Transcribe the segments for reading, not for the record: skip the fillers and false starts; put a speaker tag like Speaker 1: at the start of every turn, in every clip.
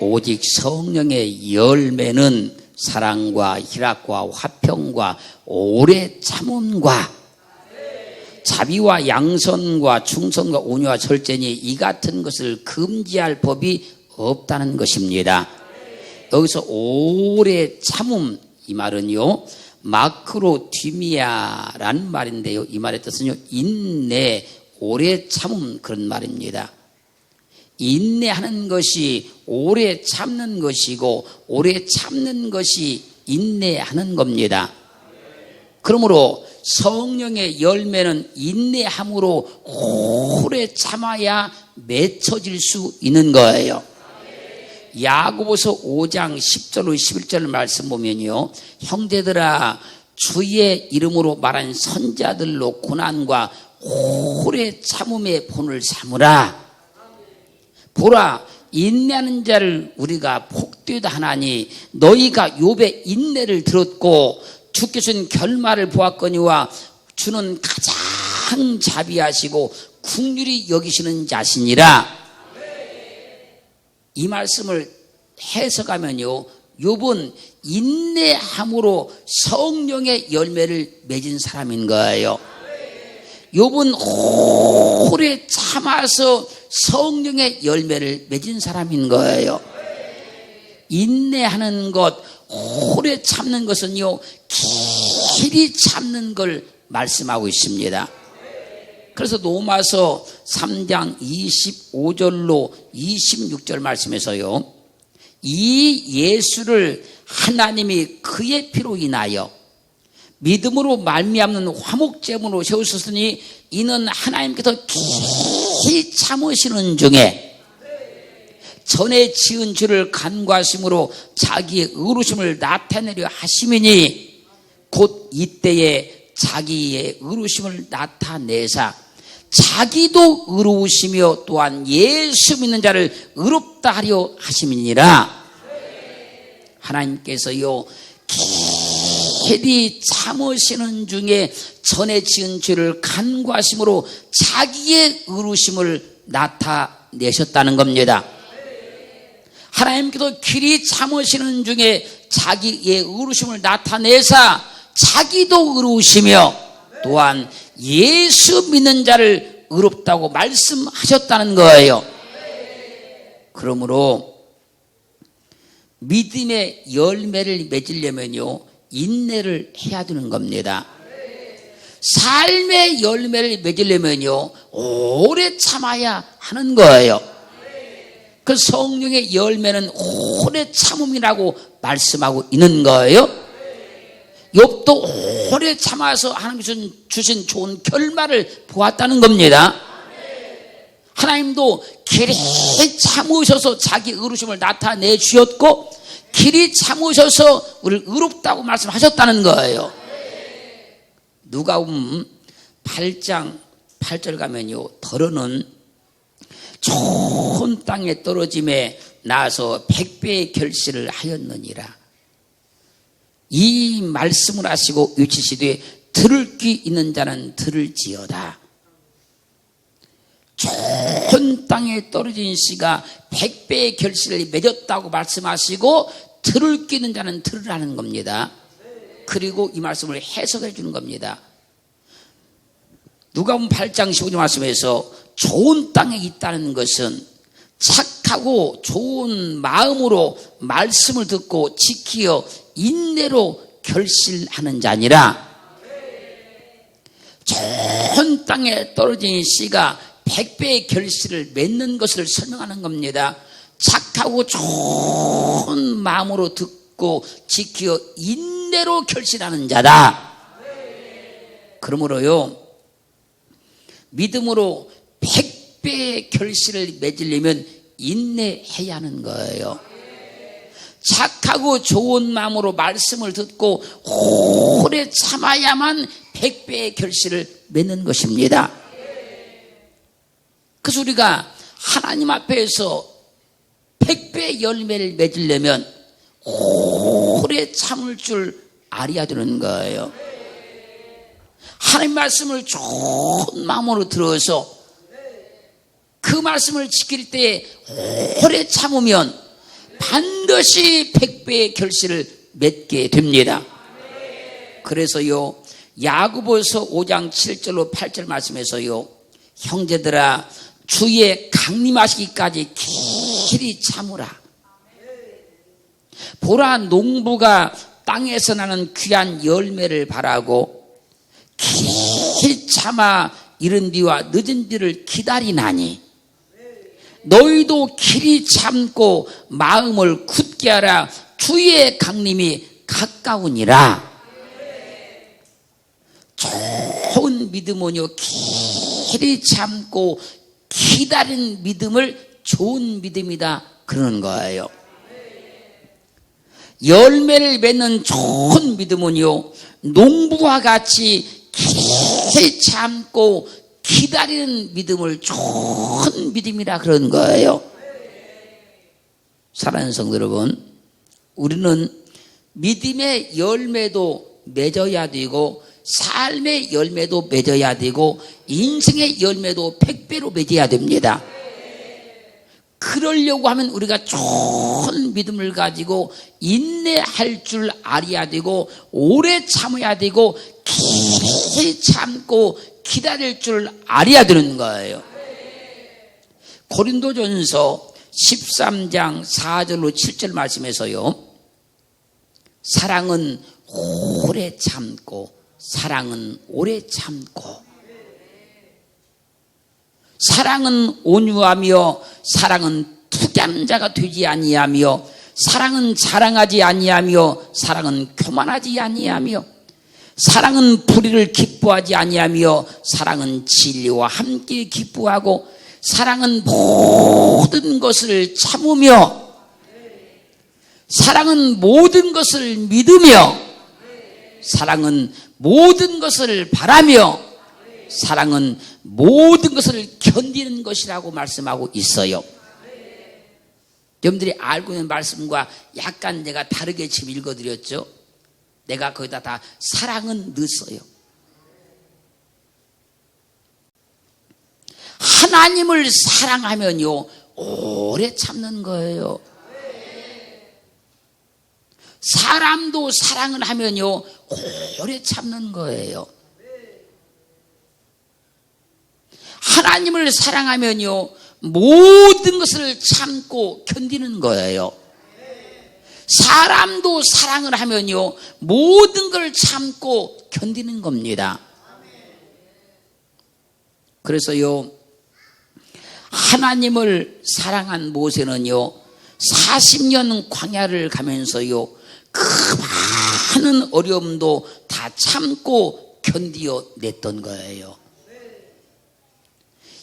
Speaker 1: 오직 성령의 열매는 사랑과 희락과 화평과 오래 참음과 자비와 양선과 충성과 온유와 절제니 이 같은 것을 금지할 법이 없다는 것입니다. 여기서 오래 참음, 이 말은요 마크로디미아라는 말인데요, 이 말의 뜻은요 인내, 오래 참음, 그런 말입니다. 인내하는 것이 오래 참는 것이고 오래 참는 것이 인내하는 겁니다. 그러므로 성령의 열매는 인내함으로 오래 참아야 맺혀질 수 있는 거예요. 야고보서 5장 10절로 11절 말씀 보면요, 형제들아 주의 이름으로 말한 선자들로 고난과 오래 참음의 본을 삼으라. 보라, 인내하는 자를 우리가 폭되다 하나니 너희가 욥의 인내를 들었고 주께서 준 결말을 보았거니와 주는 가장 자비하시고 긍휼히 여기시는 자시니라. 이 말씀을 해석하면요, 욥은 인내함으로 성령의 열매를 맺은 사람인 거예요. 욥은 오래 참아서 성령의 열매를 맺은 사람인 거예요. 인내하는 것, 오래 참는 것은요 길이 참는 걸 말씀하고 있습니다. 그래서 로마서 3장 25절로 26절 말씀에서요, 이 예수를 하나님이 그의 피로 인하여 믿음으로 말미암는 화목제물로 세우셨으니 이는 하나님께서 길이 참으시는 중에 전에 지은 죄를 간과하심으로 자기의 의로심을 나타내려 하심이니 곧 이때에 자기의 의로심을 나타내사 자기도 의로우시며 또한 예수 믿는 자를 의롭다 하려 하심이니라. 하나님께서요 길이 참으시는 중에 전에 지은 죄를 간과하심으로 자기의 의로우심을 나타내셨다는 겁니다. 하나님께서 길이 참으시는 중에 자기의 의로우심을 나타내사 자기도 의로우시며 또한 예수 믿는 자를 의롭다고 말씀하셨다는 거예요. 그러므로 믿음의 열매를 맺으려면요 인내를 해야 되는 겁니다. 삶의 열매를 맺으려면요 오래 참아야 하는 거예요. 그 성령의 열매는 오래 참음이라고 말씀하고 있는 거예요. 욥도 오래 참아서 하나님께서 주신 좋은 결말을 보았다는 겁니다. 하나님도 길이 참으셔서 자기 의로심을 나타내 주셨고 길이 참으셔서 우리를 의롭다고 말씀하셨다는 거예요. 누가복음 8장 8절 가면요, 더러는 좋은 땅에 떨어짐에 나서 100배의 결실을 하였느니라. 이 말씀을 하시고 외치시되 들을 귀 있는 자는 들을지어다. 좋은 땅에 떨어진 씨가 100배의 결실을 맺었다고 말씀하시고 들을 귀 있는 자는 들으라는 겁니다. 그리고 이 말씀을 해석해 주는 겁니다. 누가복음 8장 15절 말씀에서 좋은 땅에 있다는 것은 착하고 좋은 마음으로 말씀을 듣고 지키어 인내로 결실하는 자니라. 좋은 땅에 떨어진 씨가 100배의 결실을 맺는 것을 설명하는 겁니다. 착하고 좋은 마음으로 듣고 지키어 인내로 결실하는 자다. 그러므로요 믿음으로 100배의 결실을 맺으려면 인내해야 하는 거예요. 착하고 좋은 마음으로 말씀을 듣고 오래 참아야만 100배의 결실을 맺는 것입니다. 그래서 우리가 하나님 앞에서 100배의 열매를 맺으려면 오래 참을 줄 알아야 되는 거예요. 하나님 말씀을 좋은 마음으로 들어서 그 말씀을 지킬 때 오래 참으면 반드시 100배의 결실을 맺게 됩니다. 그래서요, 야고보서 5장 7절로 8절 말씀에서요, 형제들아 주의 강림하시기까지 길이 참으라. 보라, 농부가 땅에서 나는 귀한 열매를 바라고 길이 참아 이른 뒤와 늦은 뒤를 기다리나니 너희도 길이 참고 마음을 굳게 하라. 주의 강림이 가까우니라. 좋은 믿음은요, 길이 참고 기다린 믿음을 좋은 믿음이다 그러는 거예요. 열매를 맺는 좋은 믿음은요, 농부와 같이 길이 참고 기다리는 믿음을 좋은 믿음이라 그런 거예요. 사랑하는 성도 여러분, 우리는 믿음의 열매도 맺어야 되고 삶의 열매도 맺어야 되고 인생의 열매도 100배로 맺어야 됩니다. 그러려고 하면 우리가 좋은 믿음을 가지고 인내할 줄 알아야 되고 오래 참아야 되고 길이 참고 기다릴 줄 알아야 되는 거예요. 고린도전서 13장 4절로 7절 말씀에서요, 사랑은 오래 참고 사랑은 오래 참고 사랑은 온유하며 사랑은 투기하는 자가 되지 아니하며 사랑은 자랑하지 아니하며 사랑은 교만하지 아니하며 사랑은 불의를 기뻐하지 아니하며 사랑은 진리와 함께 기뻐하고 사랑은 모든 것을 참으며 사랑은 모든 것을 믿으며 사랑은 모든 것을 바라며 사랑은 모든 것을 견디는 것이라고 말씀하고 있어요. 여러분들이 알고 있는 말씀과 약간 내가 다르게 지금 읽어드렸죠. 내가 거기다 다 사랑은 넣었어요. 하나님을 사랑하면요, 오래 참는 거예요. 사람도 사랑을 하면요, 오래 참는 거예요. 하나님을 사랑하면요, 모든 것을 참고 견디는 거예요. 사람도 사랑을 하면요, 모든 걸 참고 견디는 겁니다. 그래서요, 하나님을 사랑한 모세는요, 40년 광야를 가면서요, 그 많은 어려움도 다 참고 견디어냈던 거예요.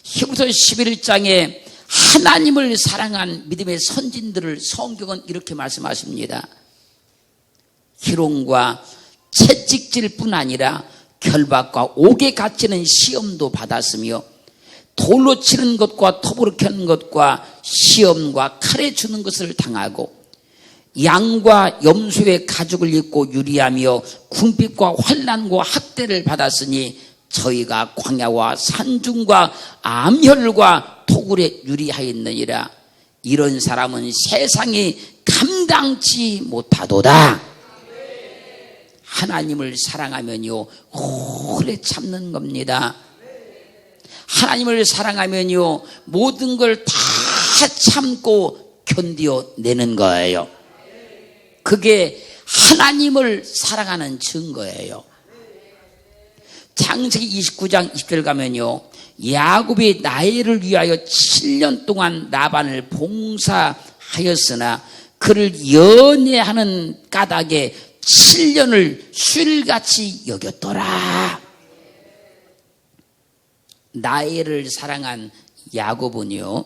Speaker 1: 히브리서 11장에 하나님을 사랑한 믿음의 선진들을 성경은 이렇게 말씀하십니다. 희롱과 채찍질 뿐 아니라 결박과 옥에 갇히는 시험도 받았으며 돌로 치는 것과 톱으로 켜는 것과 시험과 칼에 주는 것을 당하고 양과 염소의 가죽을 입고 유리하며 궁핍과 환난과 학대를 받았으니 저희가 광야와 산중과 암혈과 토굴에 유리하였느니라. 이런 사람은 세상이 감당치 못하도다. 하나님을 사랑하면요, 오래 참는 겁니다. 하나님을 사랑하면요, 모든 걸 다 참고 견디어내는 거예요. 그게 하나님을 사랑하는 증거예요. 창세기 29장 20절 가면요, 야곱이 라헬을 위하여 7년 동안 라반을 봉사하였으나 그를 연애하는 까닭에 7년을 쉴같이 여겼더라. 라헬을 사랑한 야곱은요,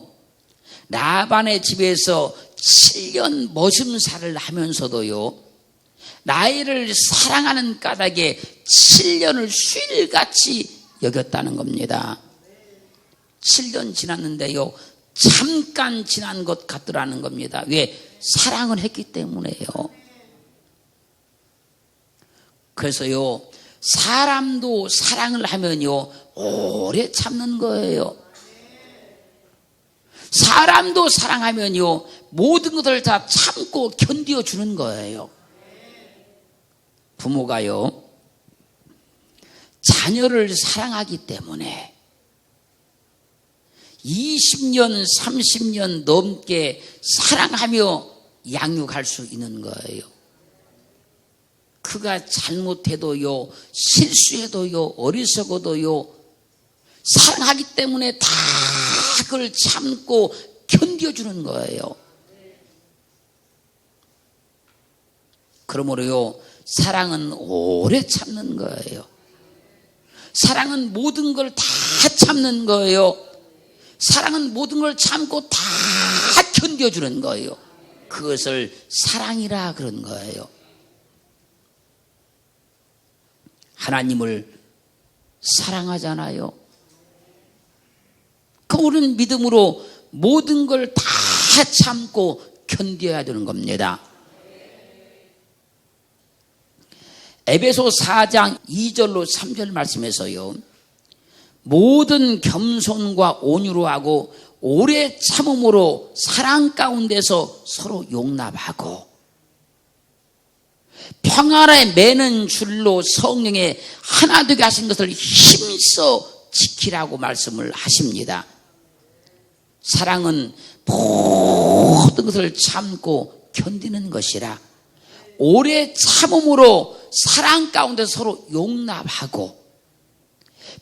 Speaker 1: 라반의 집에서 7년 머슴살을 하면서도요, 라헬을 사랑하는 까닭에 7년을 쉴같이 여겼다는 겁니다. 7년 지났는데요, 잠깐 지난 것 같더라는 겁니다. 왜? 사랑을 했기 때문에요. 그래서요, 사람도 사랑을 하면요, 오래 참는 거예요. 사람도 사랑하면요, 모든 것을 다 참고 견뎌주는 거예요. 부모가요, 자녀를 사랑하기 때문에 20년, 30년 넘게 사랑하며 양육할 수 있는 거예요. 그가 잘못해도요, 실수해도요, 어리석어도요, 사랑하기 때문에 다 그걸 참고 견뎌주는 거예요. 그러므로요, 사랑은 오래 참는 거예요. 사랑은 모든 걸 다 참는 거예요. 사랑은 모든 걸 참고 다 견뎌주는 거예요. 그것을 사랑이라 그런 거예요. 하나님을 사랑하잖아요. 그 우리는 믿음으로 모든 걸 다 참고 견뎌야 되는 겁니다. 에베소 4장 2절로 3절 말씀에서요, 모든 겸손과 온유로 하고 오래 참음으로 사랑 가운데서 서로 용납하고 평안에 매는 줄로 성령에 하나 되게 하신 것을 힘써 지키라고 말씀을 하십니다. 사랑은 모든 것을 참고 견디는 것이라, 오래 참음으로 사랑 가운데 서로 용납하고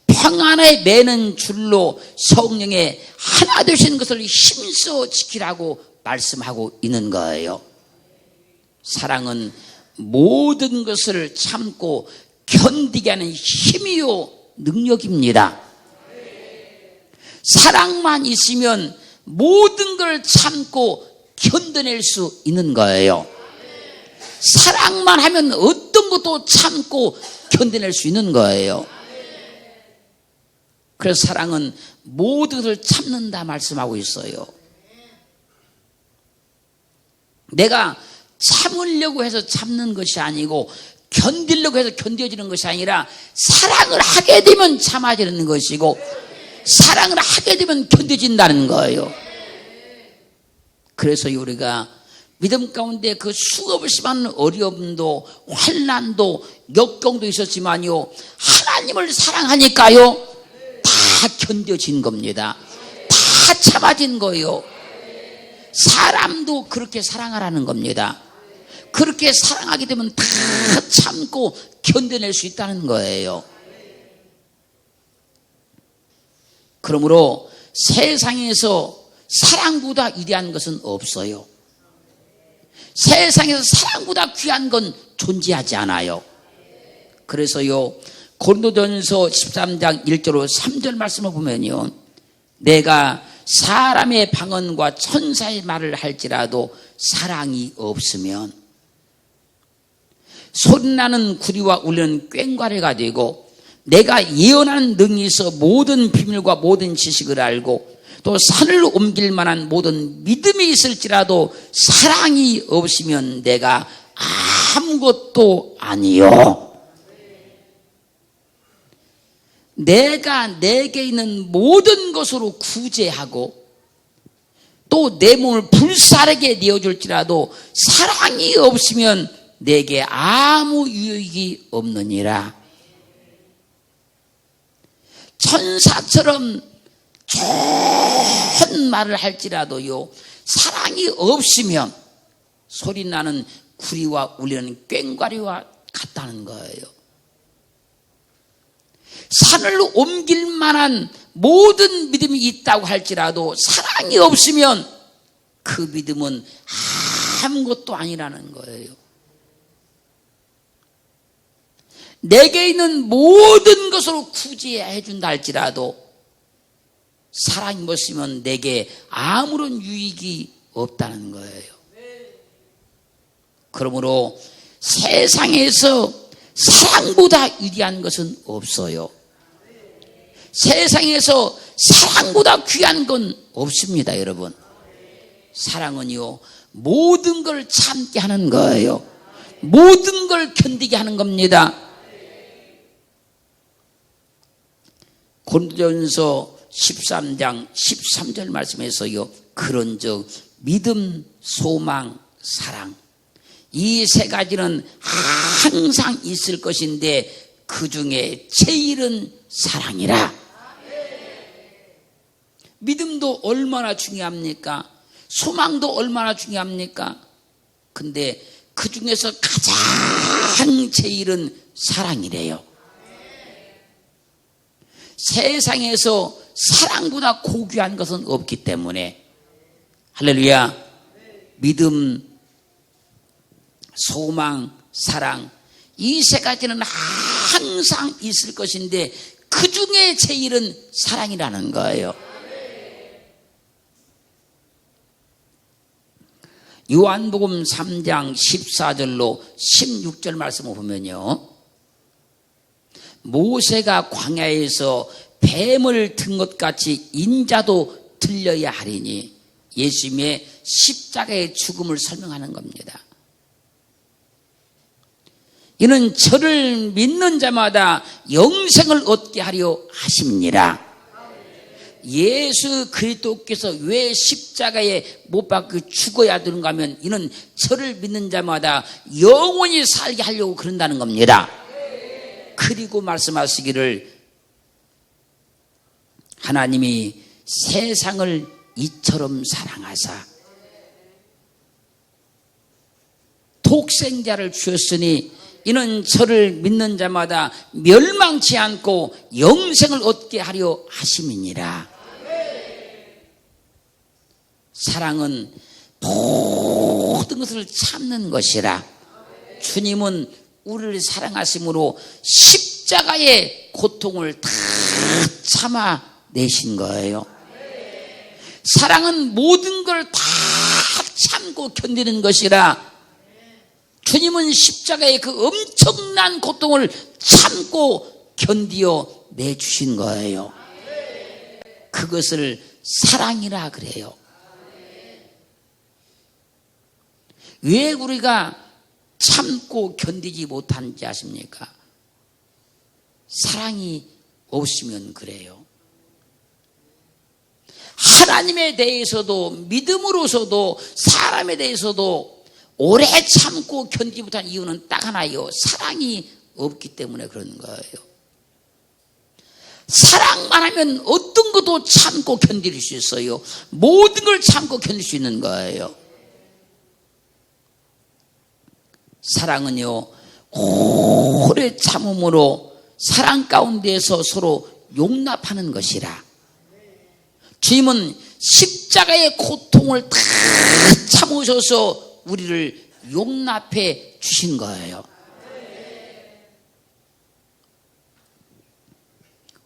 Speaker 1: 평안에 매는 줄로 성령에 하나 되신 것을 힘써 지키라고 말씀하고 있는 거예요. 사랑은 모든 것을 참고 견디게 하는 힘이요 능력입니다. 사랑만 있으면 모든 걸 참고 견뎌낼 수 있는 거예요. 사랑만 하면 어떤 것도 참고 견뎌낼 수 있는 거예요. 그래서 사랑은 모든 것을 참는다 말씀하고 있어요. 내가 참으려고 해서 참는 것이 아니고 견디려고 해서 견뎌지는 것이 아니라 사랑을 하게 되면 참아지는 것이고 사랑을 하게 되면 견뎌진다는 거예요. 그래서 우리가 믿음 가운데 그 수없이 많은 어려움도 환난도 역경도 있었지만요, 하나님을 사랑하니까요 다 견뎌진 겁니다. 다 참아진 거예요. 사람도 그렇게 사랑하라는 겁니다. 그렇게 사랑하게 되면 다 참고 견뎌낼 수 있다는 거예요. 그러므로 세상에서 사랑보다 위대한 것은 없어요. 세상에서 사랑보다 귀한 건 존재하지 않아요. 그래서요, 고린도전서 13장 1절로 3절 말씀을 보면요, 내가 사람의 방언과 천사의 말을 할지라도 사랑이 없으면 소리나는 구리와 울리는 꽹과리가 되고, 내가 예언하는 능이 있어 모든 비밀과 모든 지식을 알고 또 산을 옮길 만한 모든 믿음이 있을지라도 사랑이 없으면 내가 아무것도 아니요. 내가 내게 있는 모든 것으로 구제하고 또 내 몸을 불사르게 내어줄지라도 사랑이 없으면 내게 아무 유익이 없느니라. 천사처럼 좋은 말을 할지라도요, 사랑이 없으면 소리나는 구리와 울리는 꽹과리와 같다는 거예요. 산을 옮길 만한 모든 믿음이 있다고 할지라도 사랑이 없으면 그 믿음은 아무것도 아니라는 거예요. 내게 있는 모든 것으로 구제해 준다 할지라도 사랑이 없으면 내게 아무런 유익이 없다는 거예요. 그러므로 세상에서 사랑보다 위대한 것은 없어요. 세상에서 사랑보다 귀한 건 없습니다, 여러분. 사랑은요, 모든 걸 참게 하는 거예요. 모든 걸 견디게 하는 겁니다. 고린도전서 13장 13절 말씀에서요, 그런즉 믿음, 소망, 사랑, 이 세 가지는 항상 있을 것인데 그 중에 제일은 사랑이라. 믿음도 얼마나 중요합니까? 소망도 얼마나 중요합니까? 근데 그 중에서 가장 제일은 사랑이래요. 세상에서 사랑보다 고귀한 것은 없기 때문에, 할렐루야. 믿음, 소망, 사랑, 이 세 가지는 항상 있을 것인데 그 중에 제일은 사랑이라는 거예요. 요한복음 3장 14절로 16절 말씀을 보면요, 모세가 광야에서 뱀을 든 것 같이 인자도 들려야 하리니, 예수님의 십자가의 죽음을 설명하는 겁니다. 이는 저를 믿는 자마다 영생을 얻게 하려 하심니라. 예수 그리스도께서 왜 십자가에 못 박혀 죽어야 되는가 하면, 이는 저를 믿는 자마다 영원히 살게 하려고 그런다는 겁니다. 그리고 말씀하시기를, 하나님이 세상을 이처럼 사랑하사 독생자를 주셨으니 이는 저를 믿는 자마다 멸망치 않고 영생을 얻게 하려 하심이니라. 사랑은 모든 것을 참는 것이라. 주님은 우리를 사랑하심으로 십자가의 고통을 다 참아내신 거예요. 사랑은 모든 걸 다 참고 견디는 것이라. 주님은 십자가의 그 엄청난 고통을 참고 견디어 내주신 거예요. 그것을 사랑이라 그래요. 왜 우리가 참고 견디지 못하는지 아십니까? 사랑이 없으면 그래요. 하나님에 대해서도 믿음으로서도 사람에 대해서도 오래 참고 견디지 못한 이유는 딱 하나예요. 사랑이 없기 때문에 그런 거예요. 사랑만 하면 어떤 것도 참고 견딜 수 있어요. 모든 걸 참고 견딜 수 있는 거예요. 사랑은요, 오래 참음으로 사랑 가운데에서 서로 용납하는 것이라. 주님은 십자가의 고통을 다 참으셔서 우리를 용납해 주신 거예요.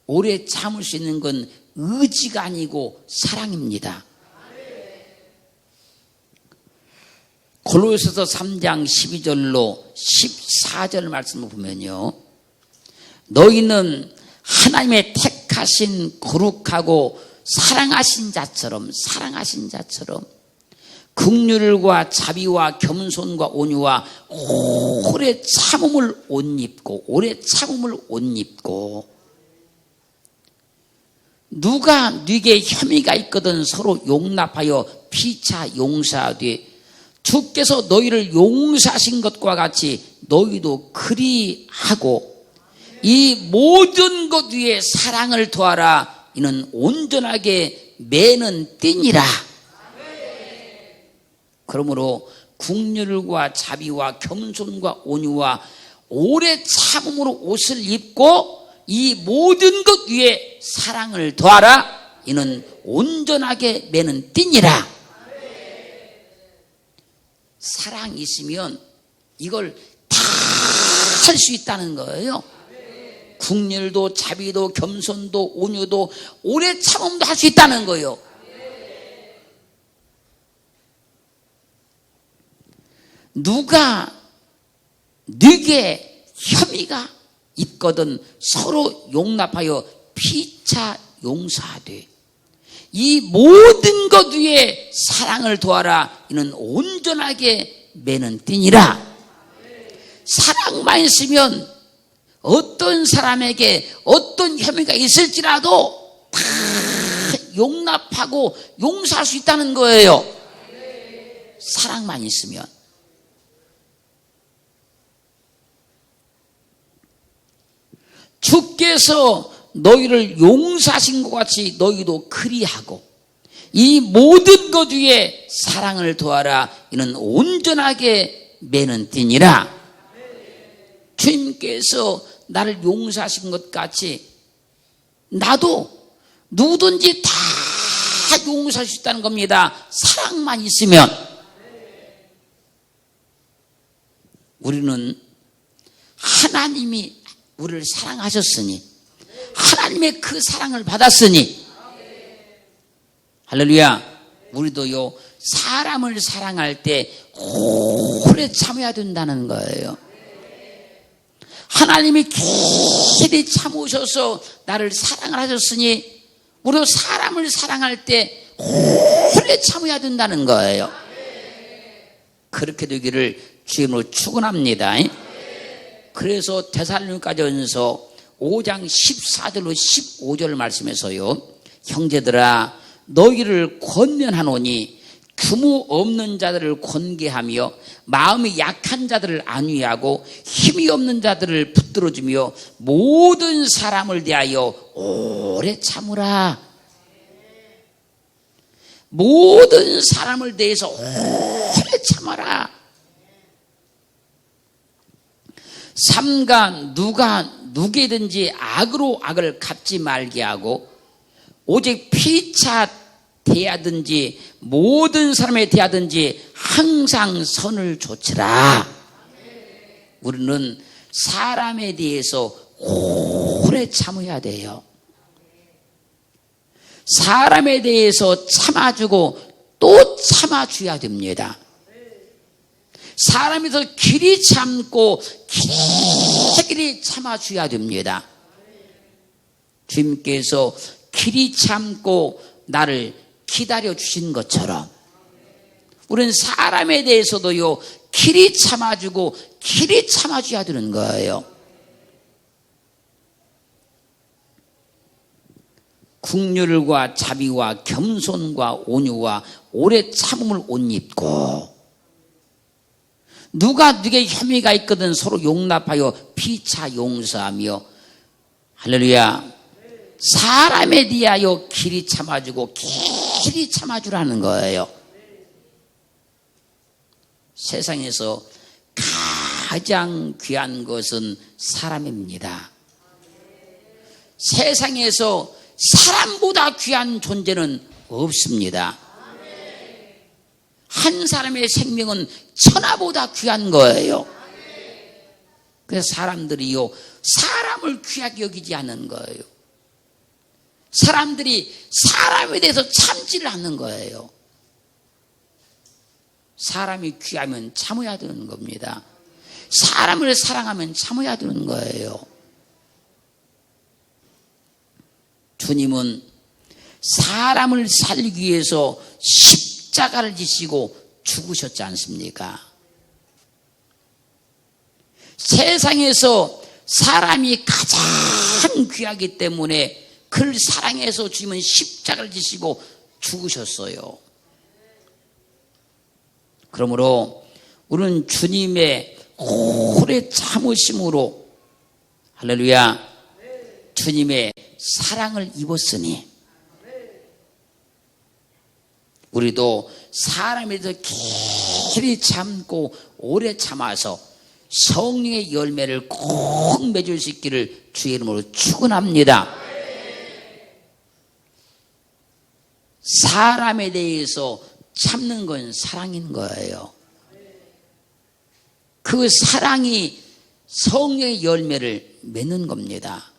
Speaker 1: 오래 참을 수 있는 건 의지가 아니고 사랑입니다. 골로새서 3장 12절로 14절 말씀을 보면요, 너희는 하나님의 택하신 거룩하고 사랑하신 자처럼 긍휼과 자비와 겸손과 온유와 오래 참음을 옷 입고 누가 네게 혐의가 있거든 서로 용납하여 피차 용서하되 주께서 너희를 용서하신 것과 같이 너희도 그리하고 이 모든 것 위에 사랑을 더하라. 이는 온전하게 매는 띠니라. 그러므로 긍휼과 자비와 겸손과 온유와 오래 참음으로 옷을 입고 이 모든 것 위에 사랑을 더하라. 이는 온전하게 매는 띠니라. 사랑이 있으면 이걸 다 할 수 있다는 거예요. 긍휼도 자비도 겸손도 온유도 오래 참음도 할 수 있다는 거예요. 누가 네게 혐의가 있거든 서로 용납하여 피차 용서하되 이 모든 것 위에 사랑을 더하라. 이는 온전하게 매는 띠니라. 사랑만 있으면 어떤 사람에게 어떤 혐의가 있을지라도 다 용납하고 용서할 수 있다는 거예요. 사랑만 있으면. 주께서 너희를 용서하신 것 같이 너희도 그리하고 이 모든 것 위에 사랑을 더하라. 이는 온전하게 매는 띠니라. 주님께서 나를 용서하신 것 같이 나도 누구든지 다 용서할 수 있다는 겁니다. 사랑만 있으면. 우리는 하나님이 우리를 사랑하셨으니 하나님의 그 사랑을 받았으니 할렐루야. 우리도요 사람을 사랑할 때 오래 참아야 된다는 거예요. 하나님이 길이 참으셔서 나를 사랑을 하셨으니 우리도 사람을 사랑할 때 오래 참아야 된다는 거예요. 그렇게 되기를 주님으로 축원합니다. 그래서 데살로니가전서 5장 14절로 15절 말씀에서요, 형제들아 너희를 권면하노니 규모 없는 자들을 권계하며 마음이 약한 자들을 안위하고 힘이 없는 자들을 붙들어주며 모든 사람을 대하여 오래 참으라. 모든 사람을 대해서 오래 참아라. 삼가 누가 누구든지 악으로 악을 갚지 말게 하고 오직 피차 대하든지 모든 사람에 대하든지 항상 선을 조치라. 우리는 사람에 대해서 오래 참아야 돼요. 사람에 대해서 참아주고 또 참아줘야 됩니다. 사람에서 길이 참고 길이 참아줘야 됩니다. 주님께서 길이 참고 나를 기다려 주신 것처럼 우리는 사람에 대해서도요 길이 참아주고 길이 참아줘야 되는 거예요. 긍휼과 자비와 겸손과 온유와 오래 참음을 옷 입고 누가 누구에게 혐의가 있거든 서로 용납하여 피차 용서하며 할렐루야. 사람에 대하여 길이 참아주고 길이 참아주라는 거예요. 세상에서 가장 귀한 것은 사람입니다. 세상에서 사람보다 귀한 존재는 없습니다. 한 사람의 생명은 천하보다 귀한 거예요. 그래서 사람들이요 사람을 귀하게 여기지 않는 거예요. 사람들이 사람에 대해서 참지를 않는 거예요. 사람이 귀하면 참아야 되는 겁니다. 사람을 사랑하면 참아야 되는 거예요. 주님은 사람을 살리기 위해서 십자가를 지시고 죽으셨지 않습니까? 세상에서 사람이 가장 귀하기 때문에 그를 사랑해서 주님은 십자가를 지시고 죽으셨어요. 그러므로 우리는 주님의 오래 참으심으로 할렐루야 주님의 사랑을 입었으니 우리도 사람에 대해서 길이 참고 오래 참아서 성령의 열매를 꼭 맺을 수 있기를 주의 이름으로 축원합니다. 사람에 대해서 참는 건 사랑인 거예요. 그 사랑이 성령의 열매를 맺는 겁니다.